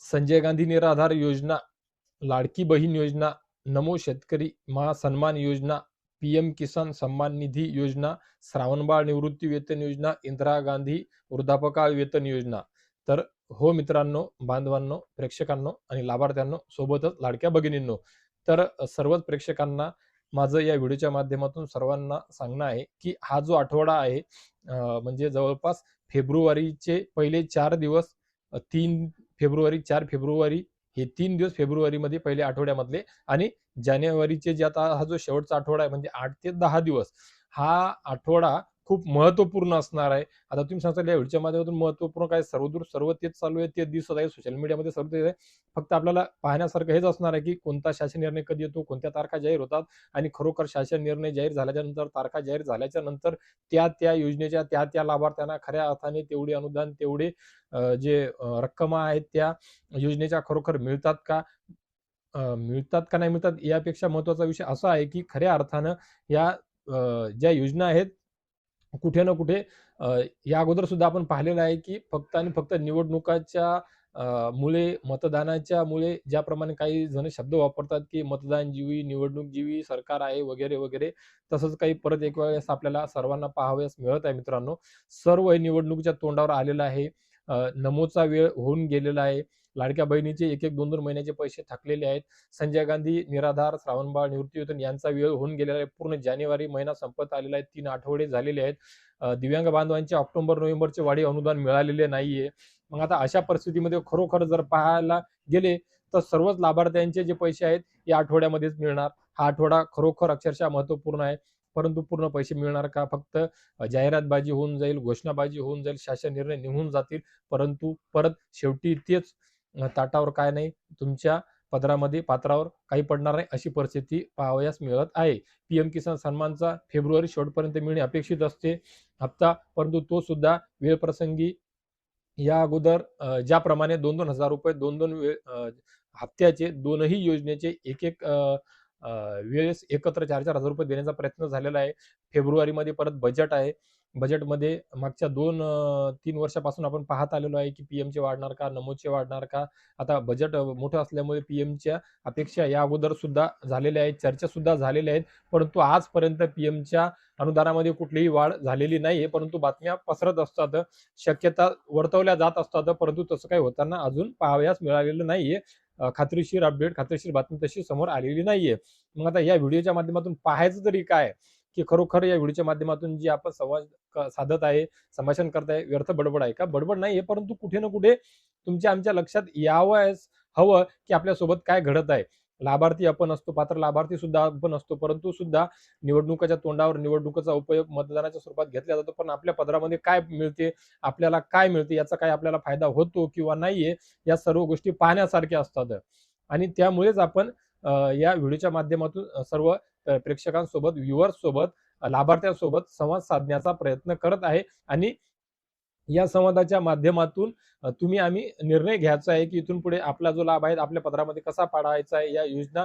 संजय गांधी निराधार योजना, लाडकी बहीण योजना, नमो शेतकरी महासन्मान योजना, पीएम किसान सन्मान निधी योजना, श्रावणबाळ निवृत्ती वेतन योजना, इंदिरा गांधी वृद्धापकाळ वेतन योजना. तर हो मित्रांनो, बांधवांनो, प्रेक्षकांनो आणि लाभार्थ्यांनो, सोबतच लाडक्या भगिनींनो, तर सर्वच प्रेक्षकांना माझं या व्हिडिओच्या माध्यमातून सर्वांना सांगणं आहे की हा जो आठवडा आहे, म्हणजे जवळपास फेब्रुवारीचे पहिले 4 दिवस, 3 फेब्रुवारी, 4 फेब्रुवारी, हे 3 दिवस फेब्रुवारीमध्ये पहिले आठवड्यामधले, आणि जानेवारीचे जे आता हा जो शेवटचा आठवडा आहे म्हणजे 8 ते 10 दिवस, हा आठवडा खूप महत्त्वपूर्ण असणार आहे. आता तुम्ही सांगताल या व्हिडिओच्या माध्यमातून महत्त्वपूर्ण काय, सर्वदूर सर्व तेच चालू आहे, तेच दिसत आहे सोशल मीडियामध्ये, सर्व तेच आहे. फक्त आपल्याला पाहण्यासारखं हेच असणार आहे की कोणता शासन निर्णय कधी येतो, कोणत्या तारखा जाहीर होतात, आणि खरोखर शासन निर्णय जाहीर झाल्याच्या नंतर, तारखा जाहीर झाल्याच्या नंतर त्या योजनेच्या त्या लाभार्थ्यांना खऱ्या अर्थाने तेवढे अनुदान, तेवढे जे रक्कम आहेत त्या योजनेच्या खरोखर मिळतात का? मिळतात का नाही मिळतात, यापेक्षा महत्त्वाचा विषय असा आहे की खऱ्या अर्थानं या ज्या योजना आहेत, कुठे ना कुठे या अगोदर सुद्धा आपण पाहिलेलं आहे की फक्त आणि फक्त निवडणुकाच्या मुळे, मतदानाच्या मुळे ज्याप्रमाणे काही जण शब्द वापरतात की मतदानजीवी, निवडणूकजीवी सरकार आहे वगैरे वगैरे, तसंच काही परत एक वेळेस आपल्याला सर्वांना पाहावयास मिळत आहे मित्रांनो. सर्व हे निवडणुकीच्या तोंडावर आलेलं आहे. नमोचा वेळ होऊन गेलेला आहे. लाडक्या बहिणीचे 1-1, 2-2 महिन्याचे पैसे थकलेले आहेत. संजय गांधी निराधार, श्रावणबाळ निवृत्तीवेतन यांचा वेळ होऊन गेलेला आहे. पूर्ण जानेवारी महिना संपत आलेला आहे. 3 आठवडे झालेले आहेत. दिव्यांग बांधवांचे ऑक्टोबर, नोव्हेंबरचे वाढीव अनुदान मिळालेले नाहीये. मग आता अशा परिस्थितीमध्ये खरोखर जर पाहायला गेले तर सर्वच लाभार्थ्यांचे जे पैसे आहेत या आठवड्यामध्येच मिळणार. हा आठवडा खरोखर अक्षरशः महत्त्वपूर्ण आहे. परंतु पूर्ण पैसे मिळणार का? फक्त जाहिरातबाजी होऊन जाईल, घोषणाबाजी होऊन जाईल, शासन निर्णय निघून जातील, परंतु परत शेवटी तेच ताटावर काय नाही, तुमच्या पदरामध्ये, पात्रावर काही पडणार नाही, अशी परिस्थिती पाहावयास मिळत आहे. पीएम किसान सन्मानचा फेब्रुवारी शेवटपर्यंत मिळणे अपेक्षित असते हप्ता, परंतु तो सुद्धा वेळप्रसंगी या अगोदर ज्याप्रमाणे 2-2 हजार रुपये, 2-2 हप्त्याचे दोनही योजनेचे एक-एक वेळेस एकत्र 4-4 हजार रुपये देण्याचा प्रयत्न झालेला आहे. फेब्रुवारीमध्ये परत बजेट आहे. बजेटमध्ये मागच्या 2-3 वर्षापासून आपण पाहत आलेलो आहे की पीएमचे वाढणार का, नमोचे वाढणार का? आता बजेट मोठं असल्यामुळे पीएमच्या अपेक्षा या अगोदर सुद्धा झालेल्या आहेत, चर्चा सुद्धा झालेल्या आहेत. परंतु आजपर्यंत पीएमच्या अनुदानामध्ये कुठलीही वाढ झालेली नाहीये. परंतु बातम्या पसरत असतात, शक्यता वर्तवल्या जात असतात, परंतु तसं काही होताना अजून पाहावयास मिळालेलं नाहीये. खात्रीशीर अपडेट, खात्रीशीर बातमी तशी समोर आलेली नाहीये. मग आता या व्हिडिओच्या माध्यमातून पाहायचं तरी काय, की खरोखर या व्हिडिओच्या माध्यमातून जी आपण संवाद साधत आहे, संभाषण करत आहे, व्यर्थ बडबड आहे का? बडबड नाहीये, परंतु कुठे ना कुठे तुमच्या आमच्या लक्षात यावयास हवं की आपल्यासोबत काय घडत आहे. लाभार्थी आपण असतो, पात्र लाभार्थी सुद्धा आपण असतो, परंतु सुद्धा निवडणुकाच्या तोंडावर निवडणुकीचा उपयोग मतदानाच्या स्वरूपात घेतला जातो. पण आपल्या पदरामध्ये काय मिळते, आपल्याला काय मिळते, याचा काय आपल्याला फायदा होतो किंवा नाहीये, या सर्व गोष्टी पाहण्यासारख्या असतात. आणि त्यामुळेच आपण या व्हिडिओच्या माध्यमातून सर्व प्रेक्षकांसोबत, व्ह्युअर्स सोबत, लाभार्थ्यांसोबत संवाद साधण्याचा प्रयत्न करत आहे. आणि या संवादाच्या माध्यमातून तुम्ही आम्ही निर्णय घ्यायचा आहे की इथून पुढे आपला जो लाभ आहे आपल्या पदरामध्ये कसा पाडायचा आहे. या योजना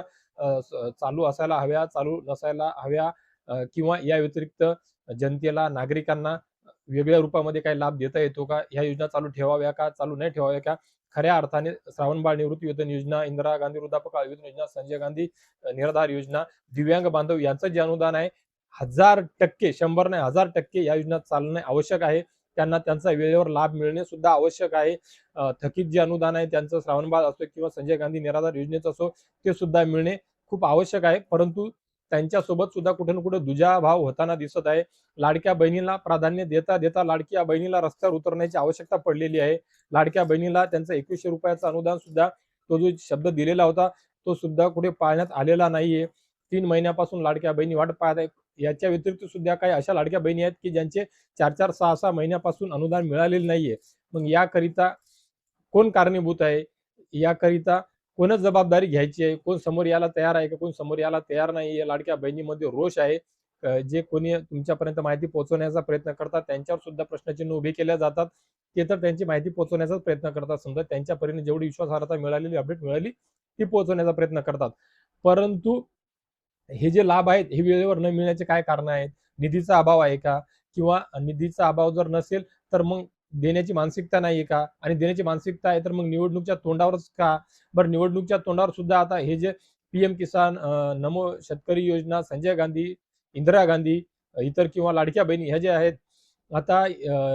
चालू असायला हव्या, चालू नसायला हव्या, किंवा या व्यतिरिक्त जनतेला, नागरिकांना वेगळ्या रूपामध्ये काही लाभ देता येतो का? ह्या योजना चालू ठेवाव्या का, चालू नाही ठेवाव्या का? खऱ्या अर्थाने श्रावणबाळ निवृत्ती वेतन योजना, इंदिरा गांधी वृद्धापकाळ वेतन योजना, संजय गांधी निराधार योजना, दिव्यांग बांधव यांचं जे अनुदान आहे 1000%, 100 नाही 1000% या योजना चालणे आवश्यक आहे. त्यांना त्यांचा वेळेवर लाभ मिळणे सुद्धा आवश्यक आहे. थकीत जे अनुदान आहे त्यांचं श्रावणबाळ असो किंवा संजय गांधी निराधार योजनेचं असो, ते सुद्धा मिळणे खूप आवश्यक आहे. परंतु त्यांच्यासोबत सुद्धा कुठे ना कुठे दुजाभाव होताना दिसत आहे. लाडक्या बहिणीला प्राधान्य देता देता लाडक्या बहिणीला रस्त्यावर उतरण्याची आवश्यकता पडलेली आहे. लाडक्या बहिणीला त्यांचं 2100 रुपयाचं अनुदान सुद्धा, तो जो शब्द दिलेला होता तो सुद्धा कुठे पाळण्यात आलेला नाहीये. 3 महिन्यापासून लाडक्या बहिणी वाट पाहत आहेत. याच्या व्यतिरिक्त सुद्धा काही अशा लाडक्या बहिणी आहेत की ज्यांचे 4-4, 6-6 महिन्यापासून अनुदान मिळालेले नाहीये. मग याकरिता कोण कारणीभूत आहे? याकरिता कोणच जबाबदारी घ्यायची आहे? कोण समोर यायला तयार आहे का? कोण समोर यायला तयार नाहीये. लाडक्या बहिणीमध्ये रोष आहे. जे कोणी तुमच्यापर्यंत माहिती पोहोचवण्याचा प्रयत्न करतात त्यांच्यावर सुद्धा प्रश्नचिन्ह उभे केले जातात. ते तर त्यांची माहिती पोहोचवण्याचाच प्रयत्न करतात. समजा त्यांच्या परीने जेवढी विश्वासार्हता मिळालेली, अपडेट मिळाली, ती पोहोचवण्याचा प्रयत्न करतात. परंतु हे जे लाभ आहेत हे वेळेवर न मिळण्याचे काय कारण आहेत? निधीचा अभाव आहे का? किंवा निधीचा अभाव जर नसेल तर मग देण्याची मानसिकता नाहीये का? आणि देण्याची मानसिकता आहे तर मग निवडणूकच्या तोंडावरच का? बरं निवडणूकच्या तोंडावर सुद्धा आता हे जे पीएम किसान, नमो शेतकरी योजना, संजय गांधी, इंदिरा गांधी, इतर किंवा लाडक्या बहिणी ह्या ज्या आहेत, आता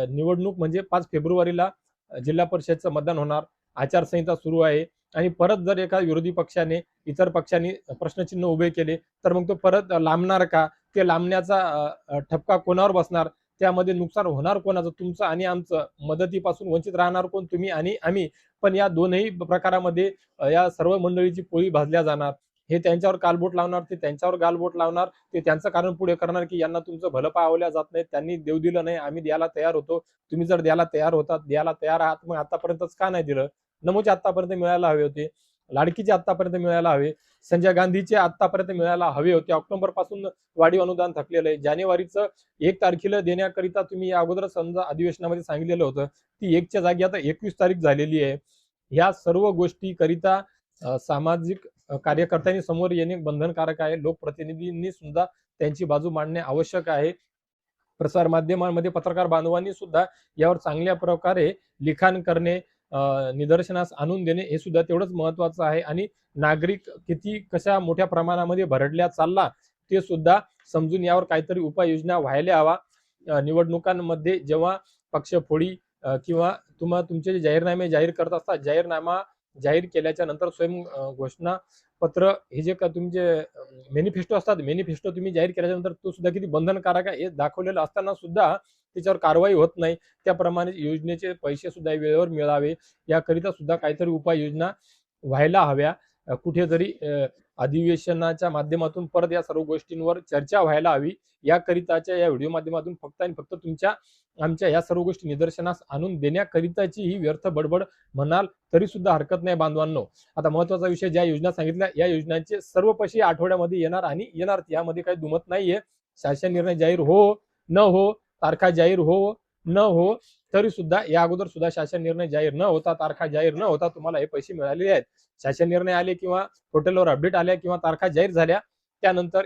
निवडणूक म्हणजे 5 फेब्रुवारीला जिल्हा परिषदचं मतदान होणार. आचारसंहिता सुरू आहे आणि परत जर एका विरोधी पक्षाने, इतर पक्षांनी प्रश्नचिन्ह उभे केले, तर मग तो परत लांबणार का? ते लांबण्याचा ठपका कोणावर बसणार? त्यामध्ये नुकसान होणार कोणाचं? तुमचं आणि आमचं. मदतीपासून वंचित राहणार कोण? तुम्ही आणि आम्ही. पण या दोनही प्रकारामध्ये या सर्व मंडळीची पोळी भाजल्या जाणार. हे त्यांच्यावर कालबोट लावणार, ते त्यांच्यावर गालबोट लावणार. ते त्यांचं कारण पुढे करणार, की यांना तुमचं भलं पावल्या जात नाही. त्यांनी देऊ दिलं नाही, आम्ही द्यायला तयार होतो. तुम्ही जर द्यायला तयार होतात, द्यायला तयार आहात, मग आतापर्यंतच का नाही दिलं? नमोचे आतापर्यंत मिळायला हवे होते. लाडकीचे आतापर्यंत मिळायला हवे. संजय गांधीचे आतापर्यंत मिळायला हवे होते. ऑक्टोबर पासून वाढीव अनुदान थकलेलं आहे. जानेवारीचं 1 तारखेला देण्याकरिता तुम्ही या अगोदर समजा अधिवेशनामध्ये सांगितलेलं होतं. ती 1च्या जागी आता 21 तारीख झालेली आहे. ह्या सर्व गोष्टीकरिता सामाजिक कार्यकर्त्यांनी समोर येणे बंधनकारक आहे. लोकप्रतिनिधींनी सुद्धा त्यांची बाजू मांडणे आवश्यक आहे. प्रसार माध्यमांमध्ये पत्रकार बांधवांनी सुद्धा यावर चांगल्या प्रकारे लिखाण करणे, निदर्शनास आणून देणे हे सुद्धा तेवढंच महत्वाचं आहे. आणि नागरिक किती कशा मोठ्या प्रमाणामध्ये भरडल्या चालला ते सुद्धा समजून यावर काहीतरी उपाययोजना व्हायला हवा. निवडणुकांमध्ये जेव्हा पक्षफोडी किंवा तुमचे जे जाहीरनामे जाहीर करत असतात, जाहीरनामा जाहीर केल्याच्या नंतर स्वयं घोषणा पत्र हे जे का तुमचे मॅनिफेस्टो असतात, मॅनिफेस्टो तुम्ही जाहीर केल्यानंतर तो सुद्धा किती बंधनकारक आहे हे दाखवलेलं असताना सुद्धा त्याच्यावर कारवाई होत नाही. त्याप्रमाणे योजनेचे पैसे सुद्धा वेळेवर मिळावे याकरिता सुद्धा काहीतरी उपाययोजना व्हायला हव्या. कुठेतरी अधिवेशनाच्या माध्यमातून परत या सर्व गोष्टींवर चर्चा व्हायला हवी. याकरिताच्या या व्हिडिओ माध्यमातून फक्त आणि फक्त आमच्या या सर्व गोष्टी निदर्शनास आणून देण्याकरिताची ही व्यर्थ बडबड म्हणाल तरी सुद्धा हरकत नाही बांधवांनो. आता महत्वाचा विषय, ज्या योजना सांगितल्या या योजनांचे सर्व पैसे आठवड्यामध्ये येणार आणि येणार, यामध्ये काही दुमत नाहीये. शासन निर्णय जाहीर हो न हो, तारखा जाहीर हो न हो, तरी सुद्धा या अगोदर सुद्धा शासन निर्णय जाहीर न होता, तारखा जाहीर न होता तुम्हाला हे पैसे मिळालेले आहेत. शासन निर्णय आले किंवा पोर्टलवर अपडेट आल्या किंवा तारखा जाहीर झाल्या त्यानंतर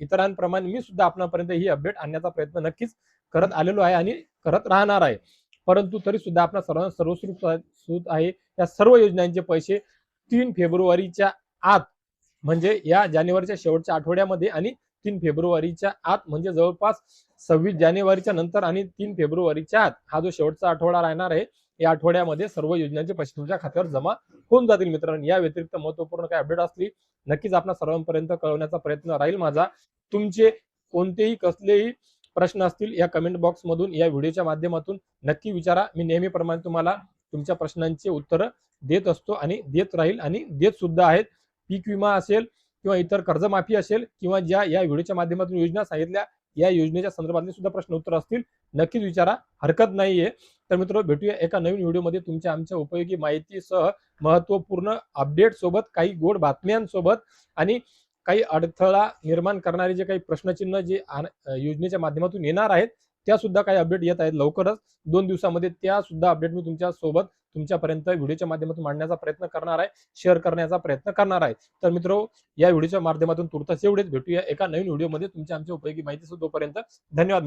इतरांप्रमाणे मी सुद्धा आपणापर्यंत ही अपडेट आणण्याचा प्रयत्न नक्कीच करत आलेलो आहे आणि करत राहणार आहे. परंतु तरी सुद्धा आपल्या सर्वांना सर्वस्वीकृत आहे या सर्व योजनांचे पैसे 3 फेब्रुवारीच्या आत, म्हणजे या जानेवारीच्या शेवटच्या आठवड्यामध्ये आणि 3 फेब्रुवारीच्या आत, म्हणजे जवळपास 26 जानेवारीच्या नंतर आणि 3 फेब्रुवारीच्या आत हा जो शेवटचा आठवडा राहणार आहे, या आठवड्यामध्ये सर्व योजनांचे पैसे तुमच्या खात्यावर जमा होऊन जातील मित्रांनो. या व्यतिरिक्त महत्त्वपूर्ण काही अपडेट असली नक्कीच आपल्या सर्वांपर्यंत कळवण्याचा प्रयत्न राहील माझा. तुमचे कोणतेही कसलेही प्रश्न असतील या कमेंट बॉक्स मधून या व्हिडिओच्या माध्यमातून नक्की विचारा. मी नेहमीप्रमाणे तुम्हाला तुमच्या प्रश्नांची उत्तरं देत असतो आणि देत राहील आणि देत सुद्धा आहेत. पीक विमा असेल किंवा इतर कर्जमाफी असेल किंवा ज्या या व्हिडिओच्या माध्यमातून योजना सांगितल्या या योजनेच्या संदर्भातले सुद्धा प्रश्न उत्तर असतील नक्कीच विचारा, हरकत नाहीये. तर मित्रांनो, भेटूया एका नवीन व्हिडिओमध्ये तुमच्या आमच्या उपयोगी माहितीसह, महत्त्वपूर्ण अपडेट सोबत, काही गोड बातम्यांसोबत आणि काही अडथळा निर्माण करणारे जे काही प्रश्नचिन्ह जे योजनेच्या माध्यमातून येणार आहेत त्या सुद्धा काही अपडेट येत आहेत लवकरच 2 दिवसामध्ये. त्या सुद्धा अपडेट मी तुमच्या सोबत तुमच्यापर्यंत व्हिडिओच्या माध्यमातून मांडण्याचा प्रयत्न करणार आहे, शेअर करण्याचा प्रयत्न करणार आहे. तर मित्रो, या व्हिडिओच्या माध्यमातून तुर्तास एवढेच. भेटूया एका नवीन व्हिडिओमध्ये तुमच्या आमच्या उपयोगी माहिती. तोपर्यंत धन्यवाद.